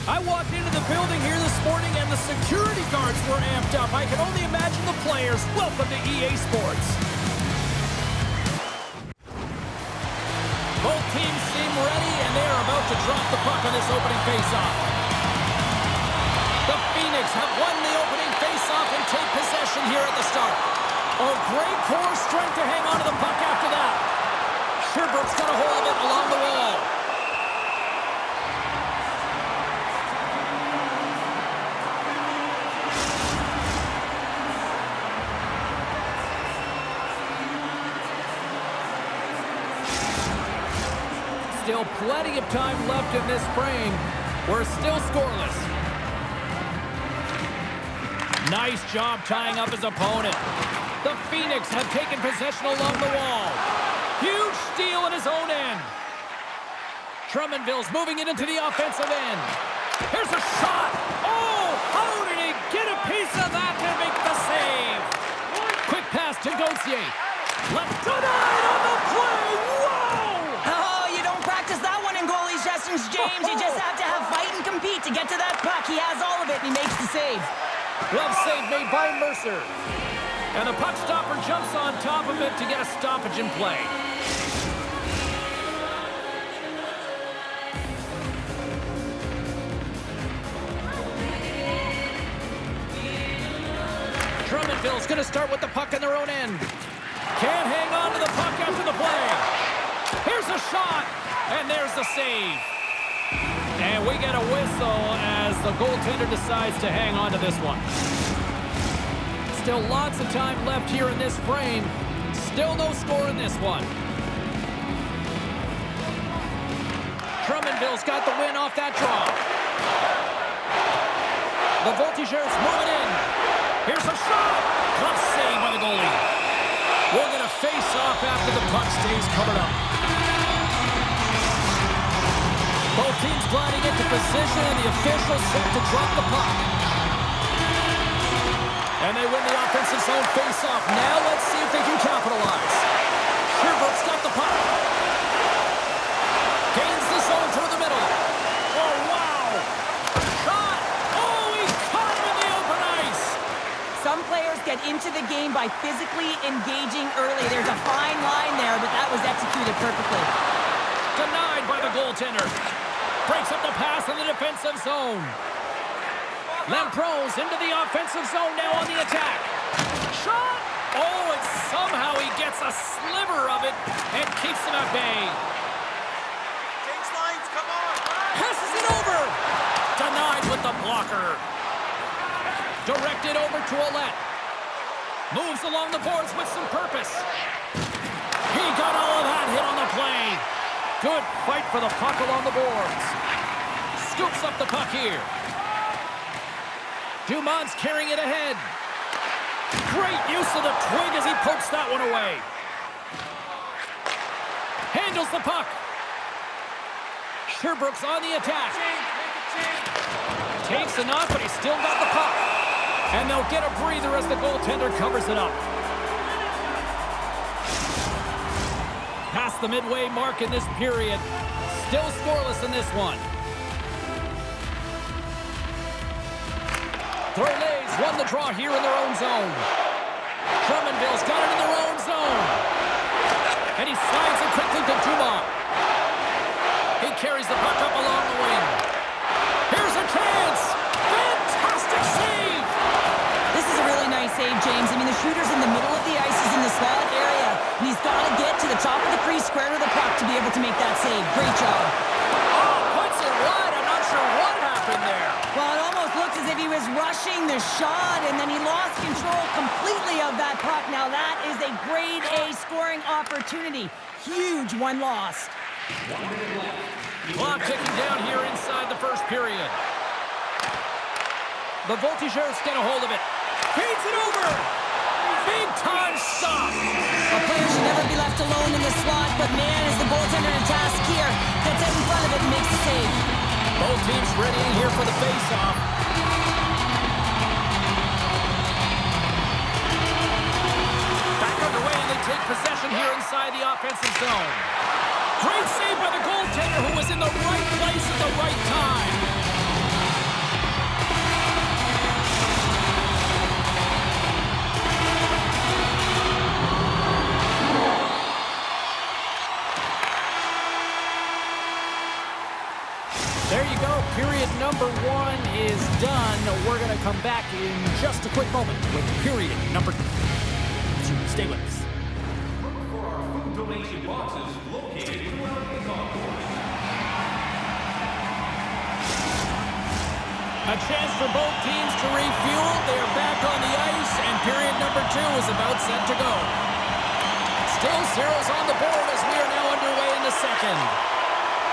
I walked into the building here this morning and the security guards were amped up. I can only imagine the players. Welcome to EA Sports. Both teams seem ready, and they are about to drop the puck on this opening faceoff. The Phœnix have won the opening faceoff and take possession here at the start. Oh, great core strength to hang on to the puck after that. Sherbrooke's got a hold of it along the wall. Still plenty of time left in this frame. We're still scoreless. Nice job tying up his opponent. The Phœnix have taken possession along the wall. Huge steal at his own end. Drummondville's moving it into the offensive end. Here's a shot. Oh, how did he get a piece of that to make the save? Quick pass to Gauthier. Left denied on the play. Whoa! Oh, you don't practice that one in goalie sessions, James. You just have to have fight and compete to get to that puck. He has all of it, and he makes the save. Glove save made by Mercer. And the puck stopper jumps on top of it to get a stoppage in play. Drummondville's going to start with the puck in their own end. Can't hang on to the puck after the play. Here's a shot, and there's the save. And we get a whistle as the goaltender decides to hang on to this one. Still lots of time left here in this frame. Still no score in this one. Drummondville's got the win off that draw. The Voltigeurs move it in. Here's a shot. Glove save by the goalie. We're going to face off after the puck stays covered up. Both teams gliding into position, and the official set to drop the puck. And they win the offensive zone face-off. Now let's see if they can capitalize. Sherbrooke's got the puck. Gains the zone through the middle. Oh, wow. Shot. Oh, he caught him in the open ice. Some players get into the game by physically engaging early. There's a fine line there, but that was executed perfectly. Denied by the goaltender. Breaks up the pass in the defensive zone. Lampro's into the offensive zone now on the attack. Shot! Oh, and somehow he gets a sliver of it and keeps them at bay. Takes lines, come on! Passes it over! Denied with the blocker. Directed over to Elite. Moves along the boards with some purpose. He got all of that hit on the play. Good fight for the puck along the boards. Scoops up the puck here. Dumont's carrying it ahead. Great use of the twig as he pokes that one away. Handles the puck. Sherbrooke's on the attack. Takes enough, but he's still got the puck. And they'll get a breather as the goaltender covers it up. Past the midway mark in this period. Still scoreless in this one. Phœnix won the draw here in their own zone. Drummondville's got it in their own zone. And he slides it quickly to Dumont. He carries the puck up along the wing. Here's a chance. Fantastic save. This is a really nice save, James. I mean, the shooter's in the middle of the ice. He's in the slot area. And he's got to get to the top of the crease, square to the puck to be able to make that save. Great job. Oh, puts it wide. I'm not sure what happened there. Well, it almost looks as if he was rushing the shot, and then he lost control completely of that puck. Now, that is a grade A scoring opportunity. Huge one lost. Clock ticking down here inside the first period. The Voltigeurs get a hold of it. Feeds it over. Big time stop. A player should never be left alone in the slot, but man, is the goaltender in task here. Gets out in front of it and makes the save. Both teams ready here for the face-off. Back underway, and they take possession here inside the offensive zone. Great save by the goaltender, who was in the right place at the right time. There you go. Period number 1 is done. We're going to come back in just a quick moment with period number 2. Stay with us. Look for our food donation boxes located throughout the concourse. A chance for both teams to refuel. They're back on the ice, and period number 2 is about set to go. Still zeros on the board as we are now underway in the second.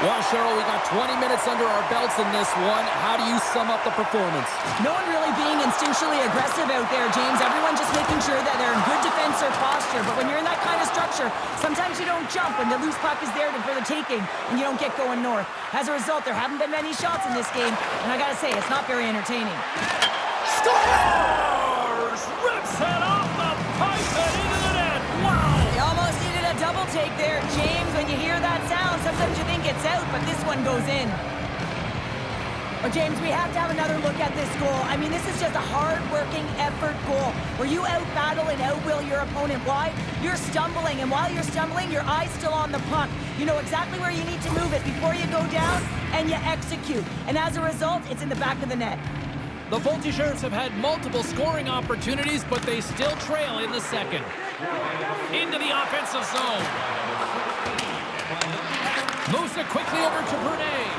Well, Cheryl, we got 20 minutes under our belts in this one. How do you sum up the performance? No one really being instinctually aggressive out there, James. Everyone just making sure that they're in good defensive posture. But when you're in that kind of structure, sometimes you don't jump when the loose puck is there for the taking and you don't get going north. As a result, there haven't been many shots in this game. And I got to say, it's not very entertaining. Scores! Rips it off the pipe and into the net. Wow! You almost needed a double take there, James. When you hear that sound, sometimes you think it's out, but this one goes in. But James, we have to have another look at this goal. I mean, this is just a hard-working effort goal where you out-battle and out-will your opponent. Why? You're stumbling, and while you're stumbling, your eye's still on the puck. You know exactly where you need to move it before you go down, and you execute. And as a result, it's in the back of the net. The Voltigeurs have had multiple scoring opportunities, but they still trail in the second. Into the offensive zone. Moves it quickly over to Brunet.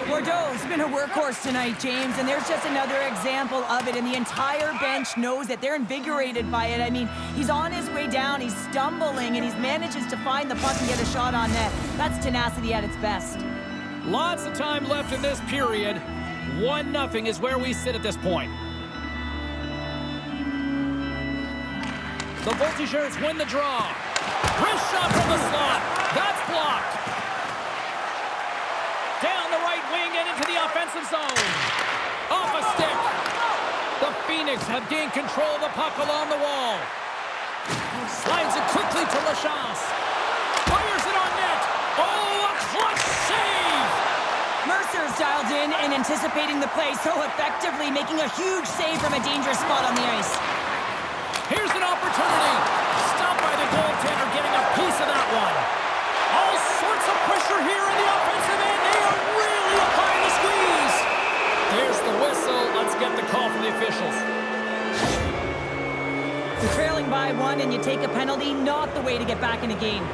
Bordeaux's been a workhorse tonight, James, and there's just another example of it, and the entire bench knows it. They're invigorated by it. I mean, he's on his way down, he's stumbling, and he manages to find the puck and get a shot on net. That's tenacity at its best. Lots of time left in this period. 1-0 is where we sit at this point. The Voltigeurs win the draw. Wrist shot from the slot. That's blocked. Down the right wing and into the offensive zone. Off a stick. The Phœnix have gained control of the puck along the wall. Slides it quickly to Lachance. Fires it on net. Oh, a clutch save! Mercer's dialed in and anticipating the play so effectively, making a huge save from a dangerous spot on the ice. Here's an opportunity. Stopped by the goaltender, getting a piece of that one. All sorts of pressure here in the offensive end. They are really applying the squeeze. There's the whistle. Let's get the call from the officials. You're trailing by 1 and you take a penalty, not the way to get back in a game.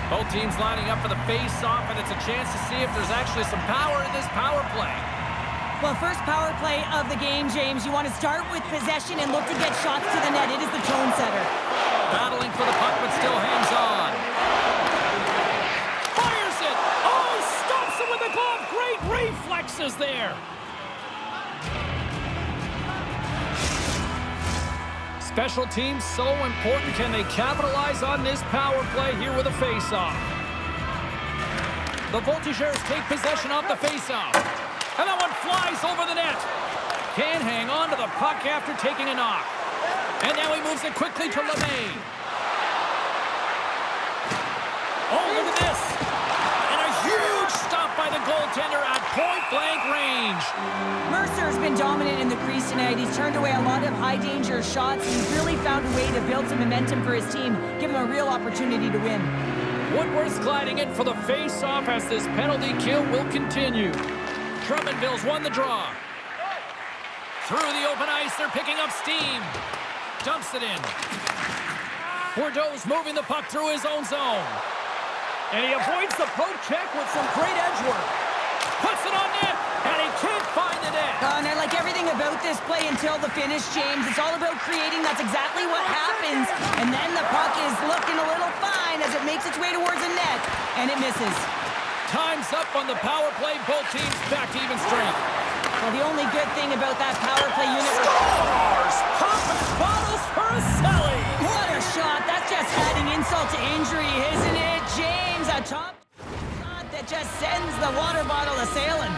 Both teams lining up for the face-off, and it's a chance to see if there's actually some power in this power play. Well, first power play of the game, James. You want to start with possession and look to get shots to the net. It is the tone setter. Battling for the puck, but still hangs on. Fires it! Oh, he stops it with the glove! Great reflexes there! Special teams so important. Can they capitalize on this power play here with a face-off? The Voltigeurs take possession off the face-off. And that one flies over the net. Can't hang on to the puck after taking a knock. And now he moves it quickly to LeMay. Oh, look at this. And a huge stop by the goaltender at point-blank range. Mercer's been dominant in the crease tonight. He's turned away a lot of high-danger shots, and he's really found a way to build some momentum for his team, give him a real opportunity to win. Woodworth's gliding in for the face-off as this penalty kill will continue. Drummondville's won the draw. Through the open ice, they're picking up steam. Dumps it in. Bordeaux's moving the puck through his own zone. And he avoids the poke check with some great edge work. Puts it on net, and he can't find the net. And I like everything about this play until the finish, James. It's all about creating. That's exactly what happens. And then the puck is looking a little fine as it makes its way towards the net, and it misses. Time's up on the power play. Both teams back to even strength. Well, the only good thing about that power play unit... Scores! Popping bottles for a Selly! What a shot! That's just adding insult to injury, isn't it, James? A top shot that just sends the water bottle a-sailing.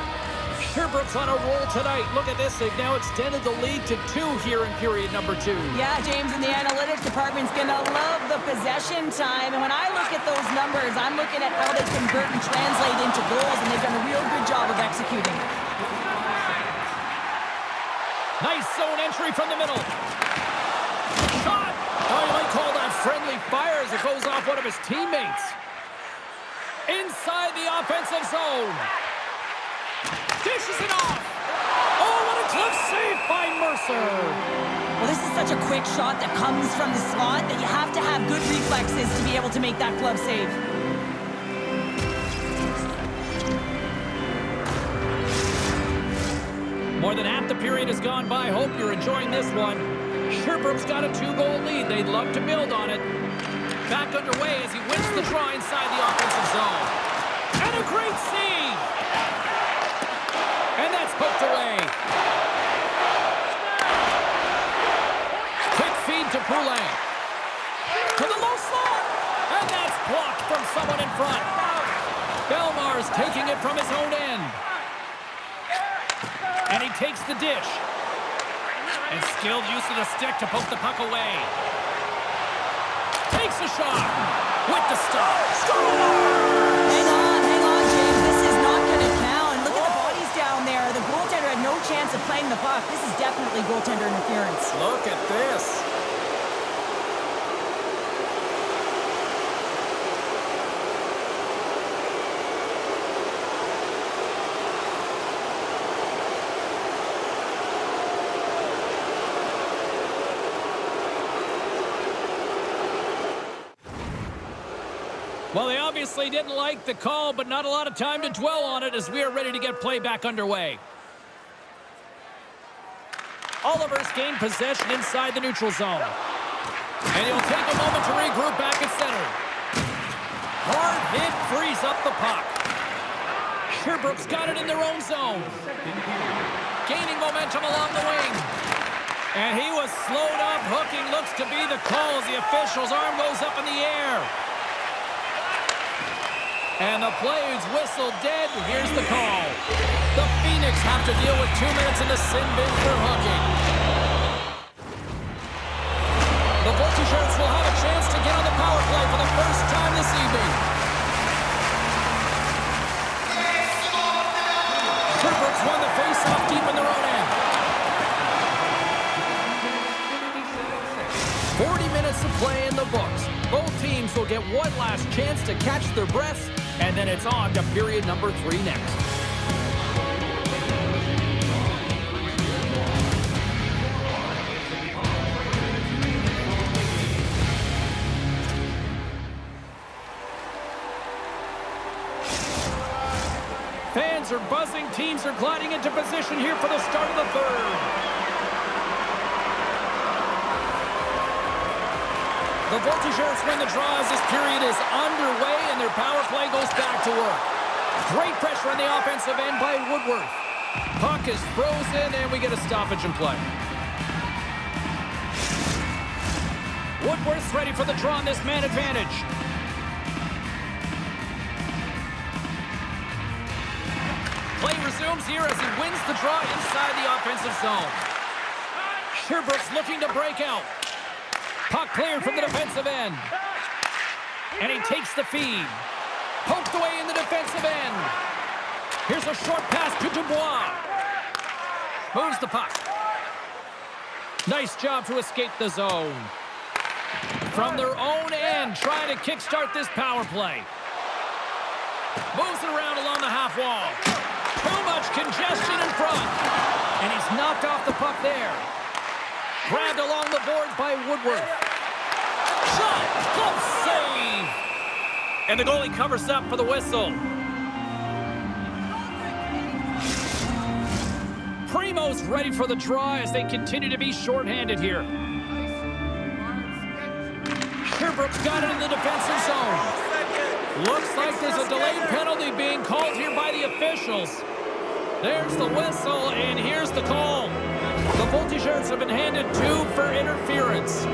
Sherbrooke's on a roll tonight. Look at this. They've now extended the lead to 2 here in period number 2. Yeah, James, and the analytics department's going to love the possession time. And when I look at those numbers, I'm looking at how they convert and translate into goals, and they've done a real good job of executing. Nice zone entry from the middle. Shot! Oh, you might call that friendly fire as it goes off one of his teammates. Inside the offensive zone. Dishes it off. Oh, what a tough save by Mercer. Well, this is such a quick shot that comes from the slot that you have to have good reflexes to be able to make that glove save. More than half the period has gone by. Hope you're enjoying this one. Sherbrooke's got a 2-goal lead. They'd love to build on it. Back underway as he wins the draw inside the offensive zone. And a great save! And that's poked away. Quick feed to Poulin. To the low slot. And that's blocked from someone in front. Belmar's taking it from his own end. And he takes the dish. And skilled use of the stick to poke the puck away. Takes a shot. With the stop. Hang on, James. This is not going to count. Look at the bodies down there. The goaltender had no chance of playing the puck. This is definitely goaltender interference. Look at this. Well, they obviously didn't like the call, but not a lot of time to dwell on it as we are ready to get play back underway. Oliver's gained possession inside the neutral zone. And he'll take a moment to regroup back at center. Hard hit frees up the puck. Sherbrooke's got it in their own zone. Gaining momentum along the wing. And he was slowed up. Hooking looks to be the call as the official's arm goes up in the air. And the play is whistled dead. Here's the call. The Phœnix have to deal with 2 minutes in the sin bin for hooking. The Voltigeurs will have a chance to get on the power play for the first time this evening. Sherbrooke's won the face-off deep in their own end. 40 minutes of play in the books. Both teams will get one last chance to catch their breaths, and then it's on to period number 3 next. Fans are buzzing. Teams are gliding into position here for the start of the third. The Voltigeurs win the draw as this period is underway and their power play goes back to work. Great pressure on the offensive end by Woodworth. Puck is frozen and we get a stoppage in play. Woodworth's ready for the draw on this man advantage. Play resumes here as he wins the draw inside the offensive zone. Sherbrooke's looking to break out. Puck cleared from the defensive end. And he takes the feed. Poked away in the defensive end. Here's a short pass to Dubois. Moves the puck. Nice job to escape the zone. From their own end, trying to kickstart this power play. Moves it around along the half wall. Too much congestion in front. And he's knocked off the puck there. Grabbed along the boards by Woodworth. Shot! Glove save! And the goalie covers up for the whistle. Primo's ready for the draw as they continue to be shorthanded here. Sherbrooke's got it in the defensive zone. Looks like there's a delayed penalty being called here by the officials. There's the whistle, and here's the call. The Voltigeurs have been handed 2 for interference.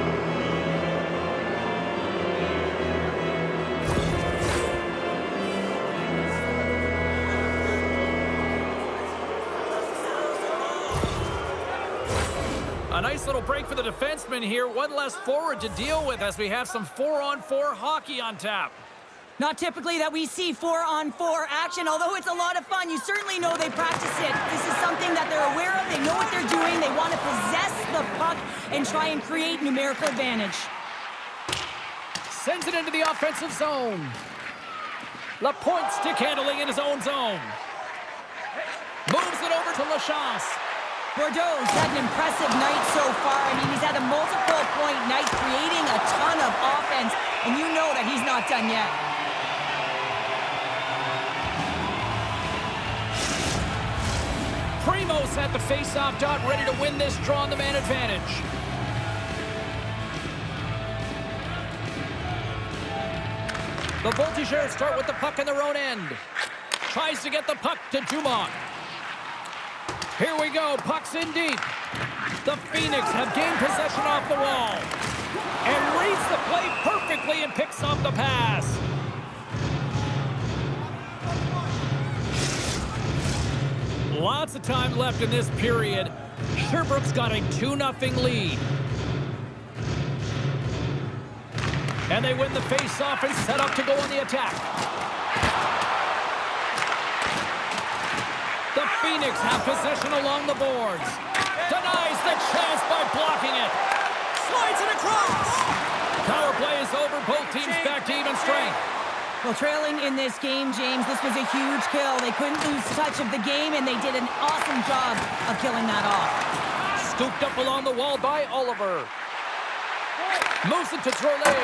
A nice little break for the defenseman here. One less forward to deal with as we have some 4-on-4 hockey on tap. Not typically that we see 4-on-4 action, although it's a lot of fun. You certainly know they practice it. This is something that they're aware of. They know what they're doing. They want to possess the puck and try and create numerical advantage. Sends it into the offensive zone. Lapointe stick handling in his own zone. Moves it over to Lachance. Bordeaux's had an impressive night so far. I mean, he's had a multiple-point night, creating a ton of offense, and you know that he's not done yet. Primo's at the face-off dot, ready to win this draw on the man advantage. The Voltigeurs start with the puck in their own end. Tries to get the puck to Dumont. Here we go, puck's in deep. The Phœnix have gained possession off the wall. And reads the play perfectly and picks off the pass. Lots of time left in this period. Sherbrooke's got a 2-0 lead. And they win the face-off and set up to go on the attack. The Phœnix have possession along the boards. Denies the chance by blocking it. Slides it across. Power play is over. Both teams back to even strength. Well, trailing in this game, James, this was a huge kill. They couldn't lose touch of the game, and they did an awesome job of killing that off. Scooped up along the wall by Oliver. Moves it to Trolley.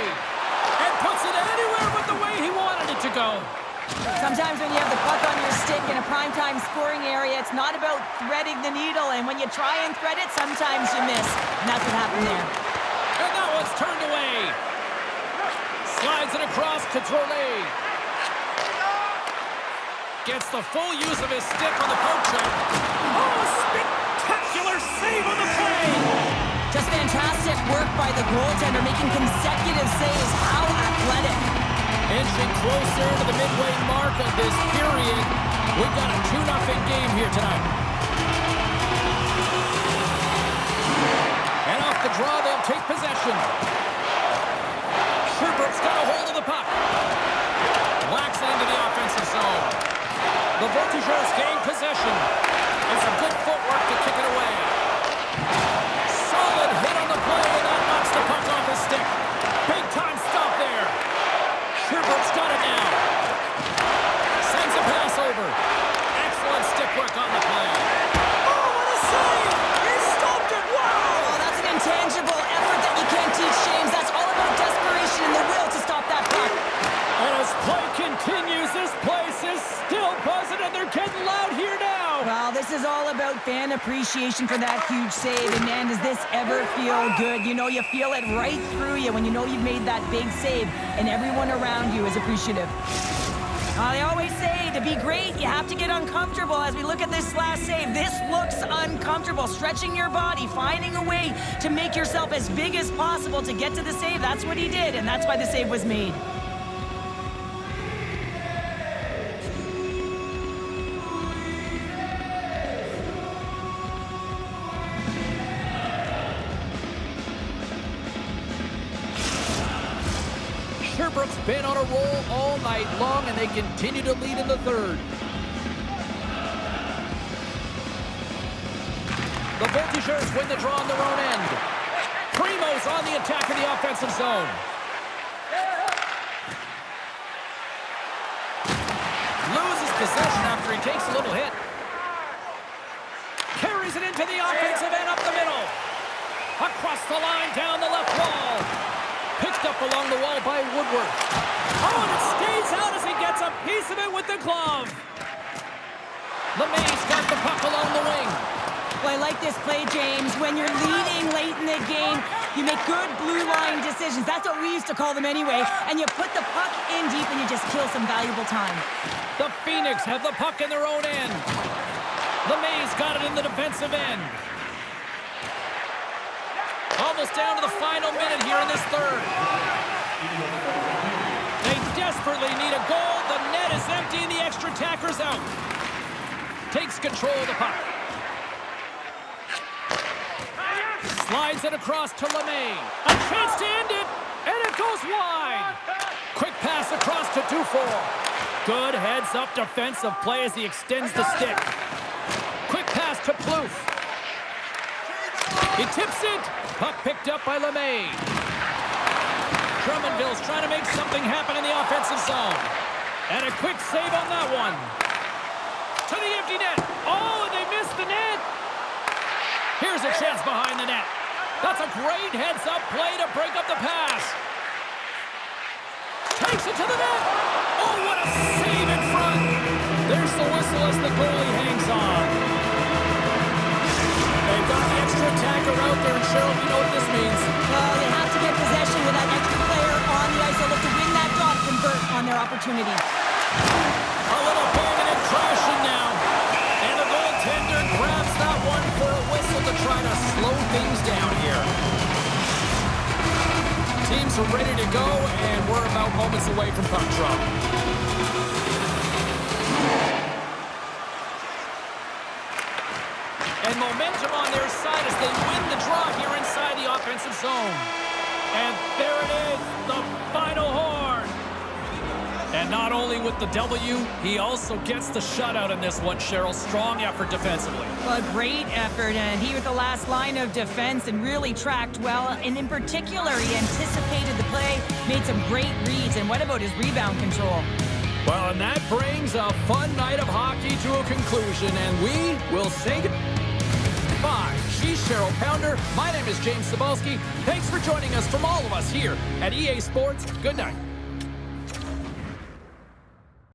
And puts it anywhere but the way he wanted it to go. Sometimes when you have the puck on your stick in a primetime scoring area, it's not about threading the needle, and when you try and thread it, sometimes you miss. And that's what happened there. And that one's turned away. Slides it across to Trolley. Gets the full use of his stick on the poke check. Oh, spectacular save on the play! Just fantastic work by the goaltender, making consecutive saves. How athletic. Inching closer to the midway mark of this period. We've got a 2-0 game here tonight. And off the draw, they'll take possession. Sherbrooke's got a hold of the puck. Whacks it into the offensive zone. The Voltigeurs gain possession. And some good footwork to kick it away. Solid hit on the play, and that knocks the puck off his stick. Big time stop there. Sherbrooke's got it now. Sends a pass over. Excellent stick work on the play. Oh, what a save! He stopped it! Wow! Oh, that's an intangible effort that you can't teach, James. That's all about desperation and the will to stop that puck. And as play continues, this place is still buzzing, and they're getting loud here now. Well, this is all about fan appreciation for that huge save. And man, does this ever feel good? You know, you feel it right through you when you know you've made that big save, and everyone around you is appreciative. They always say to be great, you have to get uncomfortable. As we look at this last save, this looks uncomfortable. Stretching your body, finding a way to make yourself as big as possible to get to the save. That's what he did, and that's why the save was made. Sherbrooke's been on a roll all night long, and they continue to lead in the third. The Voltigeurs win the draw on their own end. Primo's on the attack in the offensive zone. Loses possession after he takes a little hit. Carries it into the offensive end up the middle. Across the line, down the left wall. Picked up along the wall by Woodward. Oh, and it stays out as he gets a piece of it with the glove. LeMay's got the puck along the wing. Well, I like this play, James. When you're leading late in the game, you make good blue line decisions. That's what we used to call them anyway. And you put the puck in deep and you just kill some valuable time. The Phœnix have the puck in their own end. LeMay's got it in the defensive end. Almost down to the final minute here in this third. They desperately need a goal. The net is empty and the extra attacker's out. Takes control of the puck. Slides it across to LeMay. A chance to end it, and it goes wide. Quick pass. pass across to Dufour. Good heads-up defensive play as he extends the stick. Quick pass to Plouffe. He tips it. Puck picked up by LeMay. Drummondville's trying to make something happen in the offensive zone. And a quick save on that one. To the empty net. Oh, and they missed the net. Here's a chance behind the net. That's a great heads-up play to break up the pass. Takes it to the net. Oh, what a save in front. There's the whistle as the goalie hangs on. They've got the extra attacker out there, and Cheryl, you know what this means. Well, they have to get possession with that extra player on the ice. They'll look to win that dot, convert on their opportunity. A little banging and crashing now. And the goaltender grabs that one for a whistle to try to slow things down here. Teams are ready to go, and we're about moments away from puck drop. And momentum on their side as they win the draw here inside the offensive zone. And there it is, the final horn. And not only with the W, he also gets the shutout in this one, Cheryl. Strong effort defensively. Well, a great effort, and he with the last line of defense and really tracked well. And in particular, he anticipated the play, made some great reads. And what about his rebound control? Well, and that brings a fun night of hockey to a conclusion, and we will say goodbye. She's Cheryl Pounder. My name is James Cebulski. Thanks for joining us from all of us here at EA Sports. Good night.